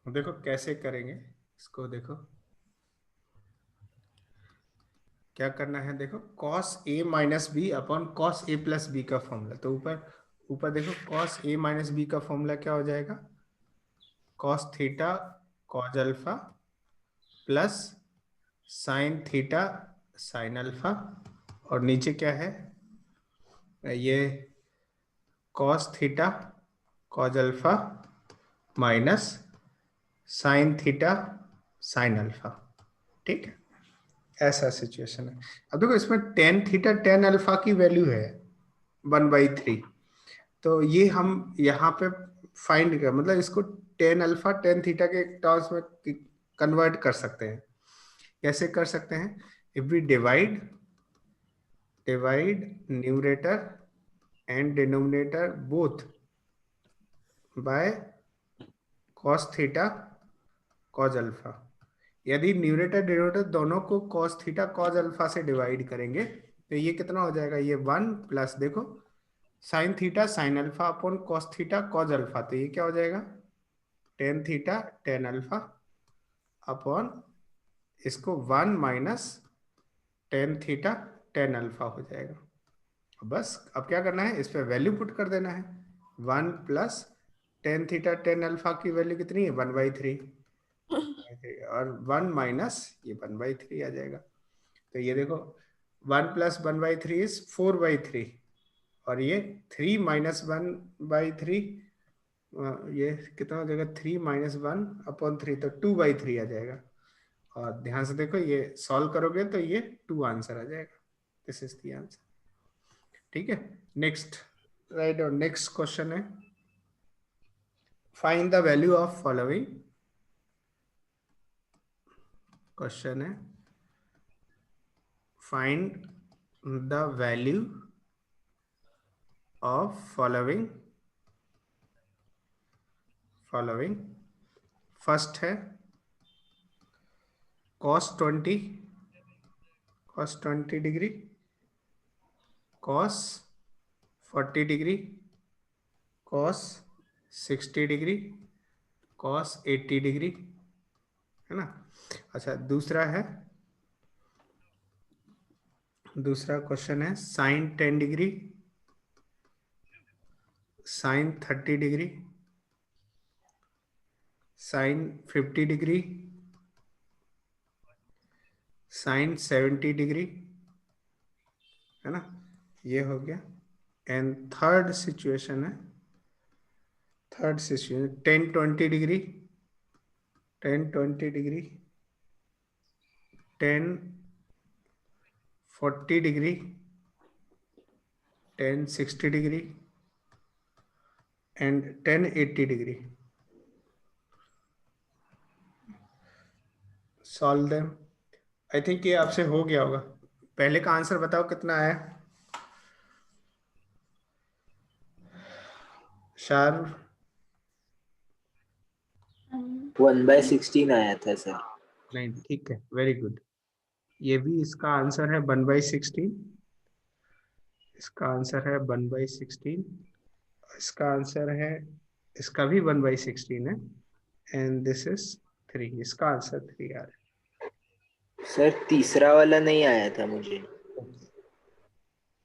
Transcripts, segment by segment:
देखो कैसे करेंगे इसको। देखो क्या करना है, देखो cos A minus B upon cos A plus B का फॉर्मूला। तो ऊपर ऊपर देखो कॉस ए माइनस बी का फॉर्मूला क्या हो जाएगा, cos theta cos alpha plus sine theta sine alpha, और नीचे क्या है ये cos theta cos alpha minus sine theta sine alpha. ठीक है, ऐसा सिचुएशन है। अब देखो इसमें टेन थीटा टेन अल्फा की वैल्यू है 1/3। तो ये हम यहाँ पे फाइंड कर, मतलब इसको टेन अल्फा टेन थीटा के टर्म्स में कन्वर्ट कर सकते हैं। कैसे कर सकते हैं, if we divide numerator and denominator both by cos theta cos alpha. यदि न्यूमरेटर डिनोमिनेटर दोनों को कॉस थीटा कॉज अल्फा से डिवाइड करेंगे तो ये कितना हो जाएगा, ये 1 प्लस देखो sine theta sine alpha upon cos theta cos alpha. तो ये क्या हो जाएगा, tan theta tan alpha upon इसको 1 minus tan theta tan alpha हो जाएगा। बस अब क्या करना है, इस पे वैल्यू पुट कर देना है। 1 plus tan theta tan alpha की वैल्यू कितनी है, 1/3, और 1 माइनस ये 1/3 आ जाएगा। तो ये देखो 1 प्लस 1/3 इज 4/3, और ये 3 माइनस 1/3, ये कितना हो जाएगा, 3 माइनस 1/3, तो 2/3 आ जाएगा। और ध्यान से देखो ये सॉल्व करोगे तो ये 2 आंसर आ जाएगा। This is the answer. ठीक है, नेक्स्ट राइट, और नेक्स्ट क्वेश्चन है find the value of following. Question है find the value of following. First है cos 20 degree, cos 40 degree, cos 60 degree, cos 80 degree, है ना। अच्छा दूसरा क्वेश्चन है sine 10 degree, sine 30 degree, sine 50 degree, sine 70 degree, है ना। ये हो गया। And third situation 10 20 degree, 10 20 degree, 10 40 degree, 10 60 degree and 10 80 degree. Solve them. I think ये आपसे हो गया होगा। पहले का आंसर बताओ कितना आया, शार। 1/16 आया था सर। नहीं, ठीक है, वेरी गुड। ये भी इसका आंसर है 1/16। इसका आंसर है 1/16। इसका आंसर है, इसका भी 1/16 है। एंड दिस इज 3, इसका आंसर 3 आ सर तीसरा वाला नहीं आया था मुझे। रहा है।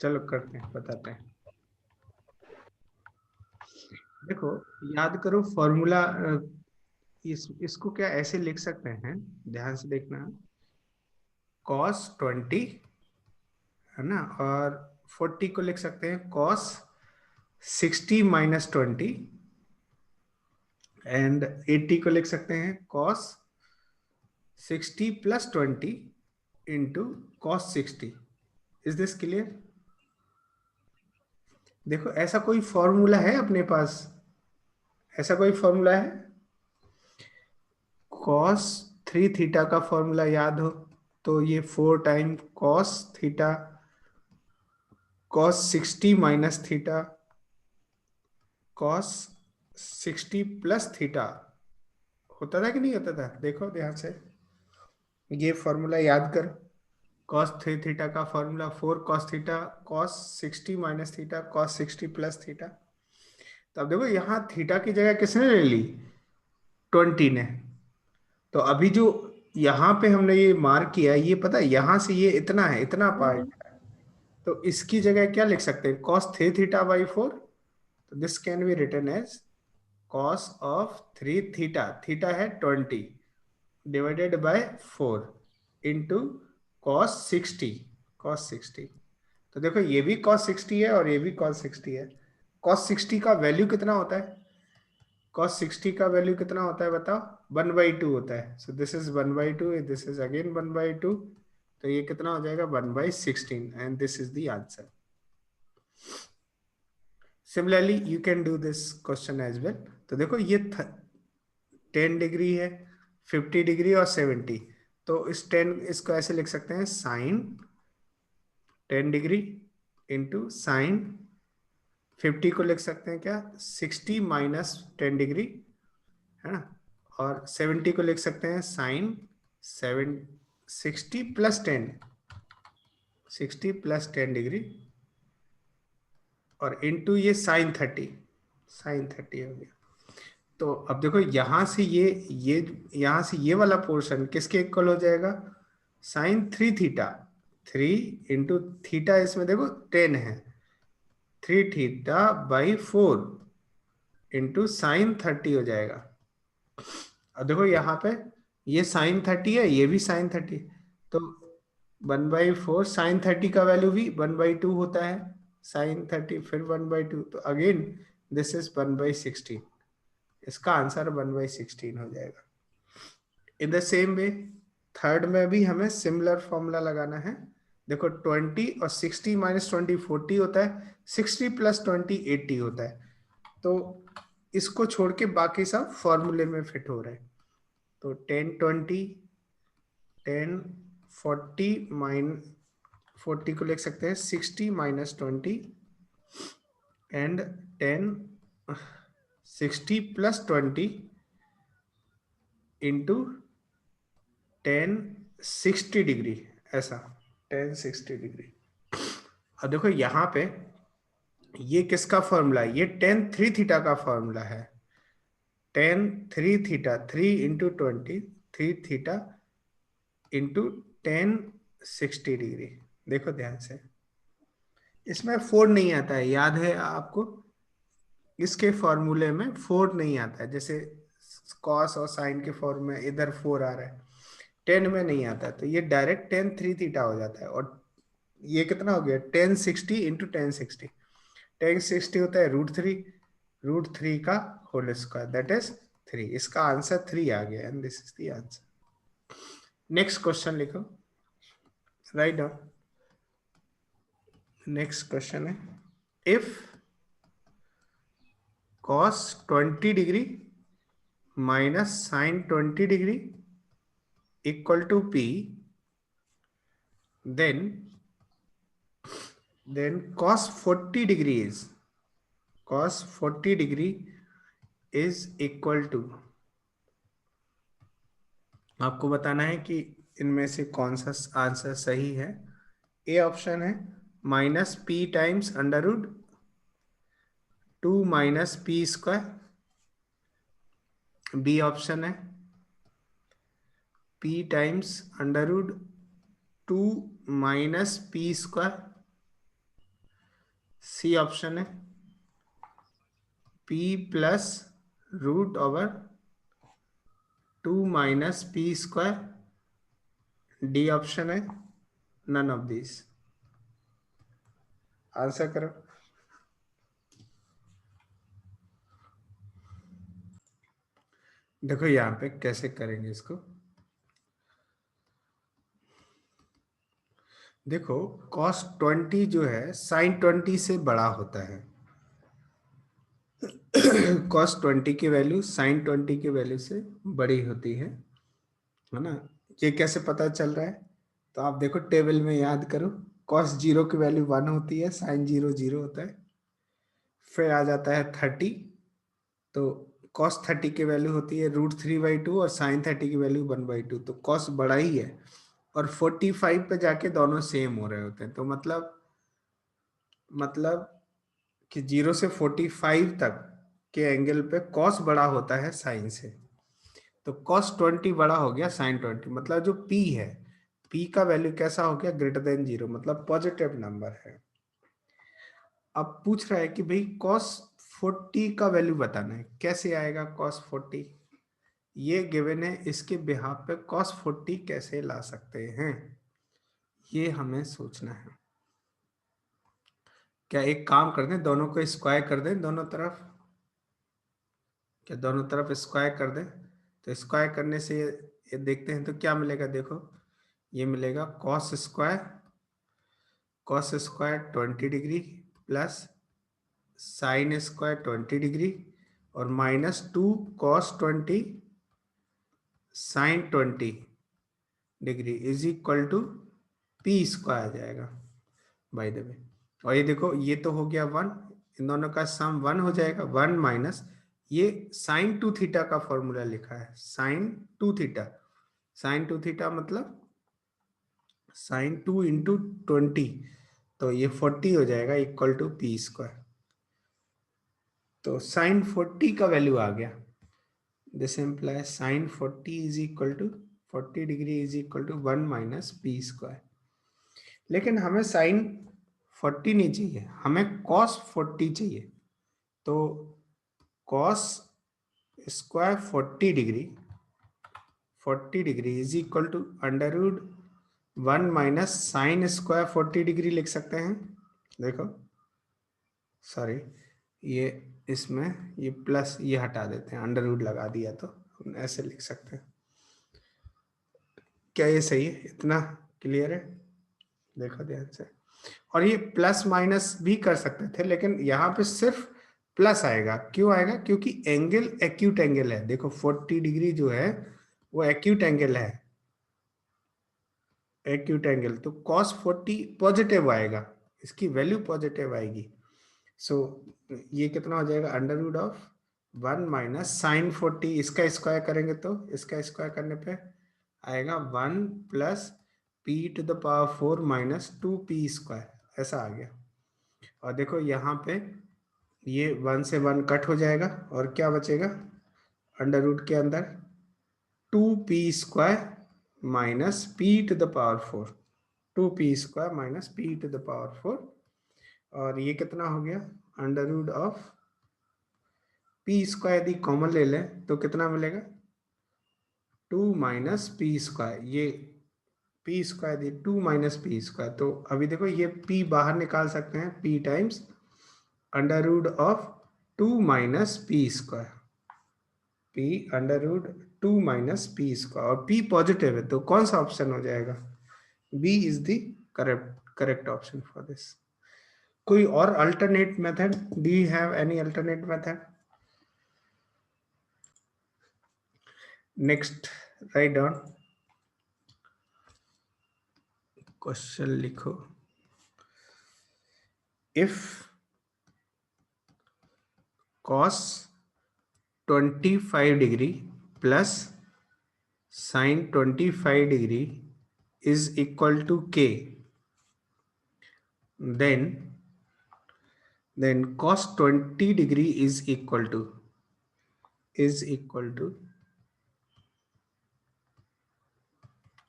चलो करते हैं, बताते हैं। देखो याद करो फॉर्मूला, इसको क्या ऐसे लिख सकते हैं, ध्यान से देखना। cos 20, है ना, और 40 को लिख सकते हैं cos 60 - 20, एंड 80 को लिख सकते हैं cos 60 + 20 into cos 60। Is this clear. देखो ऐसा कोई फॉर्मूला है अपने पास, ऐसा कोई फॉर्मूला है, cos 3 थीटा का फॉर्मूला याद हो तो ये 4 time cos theta cos 60 - theta cos 60 + theta होता था कि नहीं होता था। देखो ध्यान से ये फॉर्मूला याद कर, cos 3 थीटा का formula 4 cos theta cos 60 - theta cos 60 + theta. तो अब देखो यहाँ थीटा की जगह किसने ले ली, 20 ने। तो अभी जो यहाँ पे हमने ये मार्क किया है, ये पता है यहाँ से ये इतना है, इतना पार्ट है, तो इसकी जगह क्या लिख सकते हैं, cos 3 थीटा बाई 4। तो this can be written as cos of 3 theta, theta है 20 divided by 4 into cos 60, cos 60। तो देखो ये भी cos 60 है और ये भी cos 60 है। cos 60 का वैल्यू कितना होता है, cos 60 का वैल्यू कितना होता है बताओ, 1/2 होता है। So this is 1/2, this is again 1/2, तो ये कितना हो जाएगा 1/16, and this is the answer. Similarly you can do this question as well. तो देखो ये 10 डिग्री है, 50 डिग्री और 70। तो इस 10 इसको ऐसे लिख सकते हैं, साइन 10 डिग्री इंटू साइन 50 को लिख सकते हैं क्या, 60 माइनस 10 डिग्री, है ना। और 70 को लिख सकते हैं साइन 60 प्लस 10, 60 प्लस 10 डिग्री, और इंटू ये साइन 30, साइन 30 हो गया। तो अब देखो यहां से ये यहां से ये वाला पोर्शन किसके इक्वल हो जाएगा, साइन 3 थीटा, 3 इंटू थीटा इसमें देखो 10 है, 3 थीटा बाई 4 इंटू साइन 30 हो जाएगा। अब देखो यहाँ पे ये साइन 30 है, ये भी साइन 30, तो 1/4 साइन 30 का वैल्यू भी 1/2 होता है, साइन 30 फिर 1/2, तो अगेन दिस इज 1/16। इसका आंसर 1/16 हो जाएगा। In the same way third में भी हमें सिमिलर फॉर्मूला लगाना है। देखो 20 और 60 माइनस 20 40 होता है, 60 प्लस 20 80 होता है। तो इसको छोड़ के बाकी सब फॉर्मूले में फिट हो रहे हैं। तो 10 40 माइन 40 को लिख सकते हैं 60 minus 20 and 10 60 plus 20 into 10 60 degree, ऐसा 10 60 डिग्री। अब देखो यहाँ पे ये किसका फॉर्मूला है, ये 10 3 थीटा का फॉर्मूला है। 10 3 theta, 3 into 20, 3 theta into 10 60 degree. देखो ध्यान से, इसमें 4 नहीं आता है, याद है आपको, इसके फॉर्मूले में 4 नहीं आता है। जैसे कॉस और साइन के फॉर्म में इधर 4 आ रहा है, 10 में नहीं आता, तो ये डायरेक्ट 10 3 थीटा हो जाता है। और ये कितना हो गया, 10 60 इंटू 10 60, 10 60 होता है √3, √3 का होल स्क्वायर, दैट इज 3। इसका आंसर 3 आ गया, and this is the answer. Next question लिखो, राइट डाउन। नेक्स्ट क्वेश्चन है, if cos 20 degree minus sine 20 degree equal to P, then cos 40 degree is equal to, आपको बताना है कि इनमें से कौन सा आंसर सही है। ए ऑप्शन है -p times √2 minus p square. B option है p times √2 minus p square. C option है p plus √2 minus p square. D option है नन ऑफ दिस। आंसर करो। देखो यहाँ पे कैसे करेंगे इसको, देखो cos 20 जो है sin 20 से बड़ा होता है। cos 20 की वैल्यू sin 20 की वैल्यू से बड़ी होती है ना। ये कैसे पता चल रहा है, तो आप देखो टेबल में याद करो, cos 0 की वैल्यू 1 होती है, sin 0 0 होता है, फिर आ जाता है 30, तो cos 30 की वैल्यू होती है √3/2 और sin 30 की वैल्यू 1/2, तो cos बड़ा ही है। और 45 पे जाके दोनों सेम हो रहे होते हैं, तो मतलब कि 0 से 45 तक के एंगल पे cos बड़ा होता है sin से। तो cos 20 बड़ा हो गया sin 20, मतलब जो p है, p का वैल्यू कैसा हो गया, ग्रेटर देन 0, मतलब पॉजिटिव नंबर है। अब पूछ रहा है कि भाई cos 40 का वैल्यू बताना है, कैसे आएगा cos 40, ये गिवन है, इसके बिहाफ पे cos 40 कैसे ला सकते हैं, ये हमें सोचना है। क्या एक काम कर दें, दोनों को स्क्वायर कर दें, दोनों तरफ, क्या दोनों तरफ स्क्वायर कर दें, तो स्क्वायर करने से ये देखते हैं तो क्या मिलेगा, देखो ये मिलेगा cos square 20 degree plus sin square 20 degree और -2 cos 20 sin 20 degree is equal to p square आ जाएगा बाय द वे। और ये देखो ये तो हो गया 1, इन दोनों का सम 1 हो जाएगा, 1 माइनस ये sin 2 थीटा का फॉर्मूला लिखा है, sin 2 थीटा, sin 2 थीटा मतलब sin 2 इंटू 20, तो ये 40 हो जाएगा इक्वल टू p स्क्वायर। तो sin 40 का वैल्यू आ गया, this implies sin 40 is equal to 40 degree is equal to 1 minus p square. लेकिन हमें sin 40 नहीं चाहिए, हमें cos 40 चाहिए। तो cos square 40 degree is equal to under root 1 minus sine square 40 degree लिख सकते हैं। देखो सॉरी, ये इसमें ये प्लस ये हटा देते हैं, अंडर रूट लगा दिया तो हम ऐसे लिख सकते हैं। क्या ये सही है, इतना क्लियर है, देखो ध्यान से। और ये प्लस माइनस भी कर सकते थे, लेकिन यहाँ पे सिर्फ प्लस आएगा, क्यों आएगा, क्योंकि एंगल एक्यूट एंगल है। देखो 40 डिग्री जो है वो एक्यूट एंगल है, एक्यूट एंगल, तो cos 40 पॉजिटिव आएगा, इसकी वैल्यू पॉजिटिव आएगी। सो ये कितना हो जाएगा, under root of 1 minus sine 40, इसका स्क्वायर करेंगे तो इसका स्क्वायर करने पे आएगा 1 plus p to the power 4 minus 2p square, ऐसा आ गया। और देखो यहाँ पे ये 1 से 1 कट हो जाएगा और क्या बचेगा, अंडर रूट के अंदर 2p square minus p to the power 4, 2p square minus p to the power 4, और ये कितना हो गया, under root of p square यदि कॉमन ले लें तो कितना मिलेगा, 2 माइनस पी स्क्वायर, ये p स्क्वायर दी 2 माइनस पी स्क्वायर, तो अभी देखो ये p बाहर निकाल सकते हैं, p times under root of 2 minus P square, p under root 2 minus P square, और p पॉजिटिव है तो कौन सा ऑप्शन हो जाएगा, b is the correct option for this. कोई और alternate method, do you have any alternate method? Next write down, question लिखो, if cos 25 degree plus sin 25 degree is equal to k, then cos 20 degree is equal to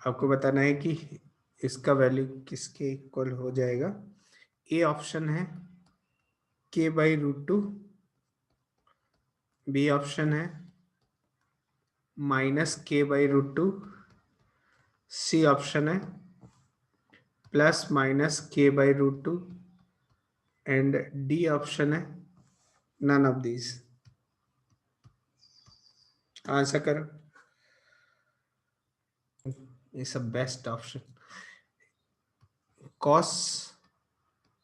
आपको बताना है कि इसका value किसके equal हो जाएगा। ए ऑप्शन है k by root 2, B option है minus k by root 2, C option है plus minus k by root 2, and D option है नन ऑफ दीज। आंसर करो, is a best option. cos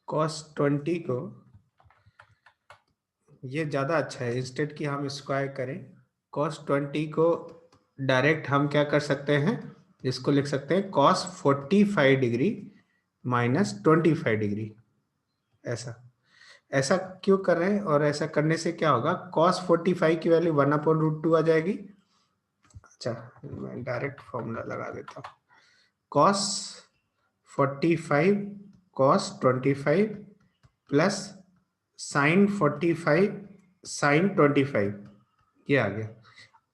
20 को ये ज़्यादा अच्छा है, इंस्टेड कि हम स्क्वायर करें, cos 20 को डायरेक्ट हम क्या कर सकते हैं, इसको लिख सकते हैं cos 45 डिग्री माइनस 25 डिग्री, ऐसा ऐसा क्यों कर रहे हैं, और ऐसा करने से क्या होगा, cos 45 की वैल्यू 1/√2 आ जाएगी। अच्छा मैं डायरेक्ट फॉर्मूला लगा देता हूँ, cos 45 cos 25 plus sin 45 sin 25, ये आ गया।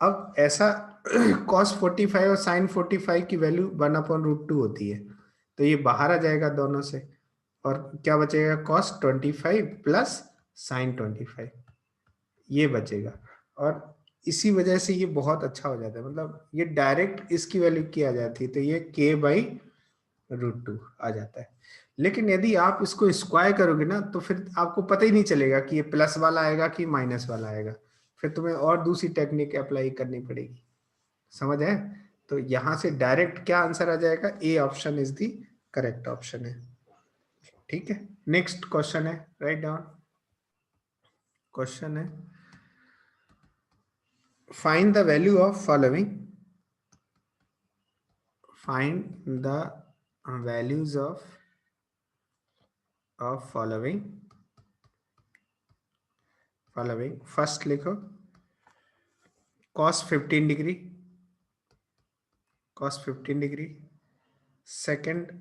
अब ऐसा cos 45 और sin 45 की वैल्यू 1/√2 होती है, तो ये बाहर आ जाएगा दोनों से, और क्या बचेगा, cos 25 प्लस sin 25, ये बचेगा। और इसी वजह से ये बहुत अच्छा हो जाता है, मतलब ये डायरेक्ट इसकी वैल्यू की आ जाती है, तो ये k/√2 आ जाता है। लेकिन यदि आप इसको स्क्वायर करोगे ना, तो फिर आपको पता ही नहीं चलेगा कि ये प्लस वाला आएगा कि माइनस वाला आएगा, फिर तुम्हें और दूसरी टेक्निक अप्लाई करनी पड़ेगी। समझ है? तो यहां से डायरेक्ट क्या आंसर आ जाएगा, A option is the correct option है। ठीक है, नेक्स्ट क्वेश्चन है, राइट डाउन। क्वेश्चन है, find the value of following, find the values of following. First लिखो cos 15 degree, cos 15 degree. Second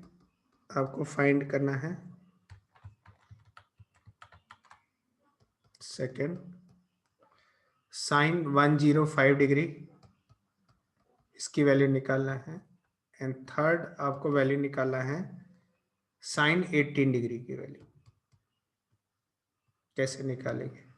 आपको फाइंड करना है, सेकंड sin 105 डिग्री, इसकी वैल्यू निकालना है। एंड थर्ड आपको वैल्यू निकालना है sin 18 डिग्री की वैल्यू। कैसे निकालेंगे?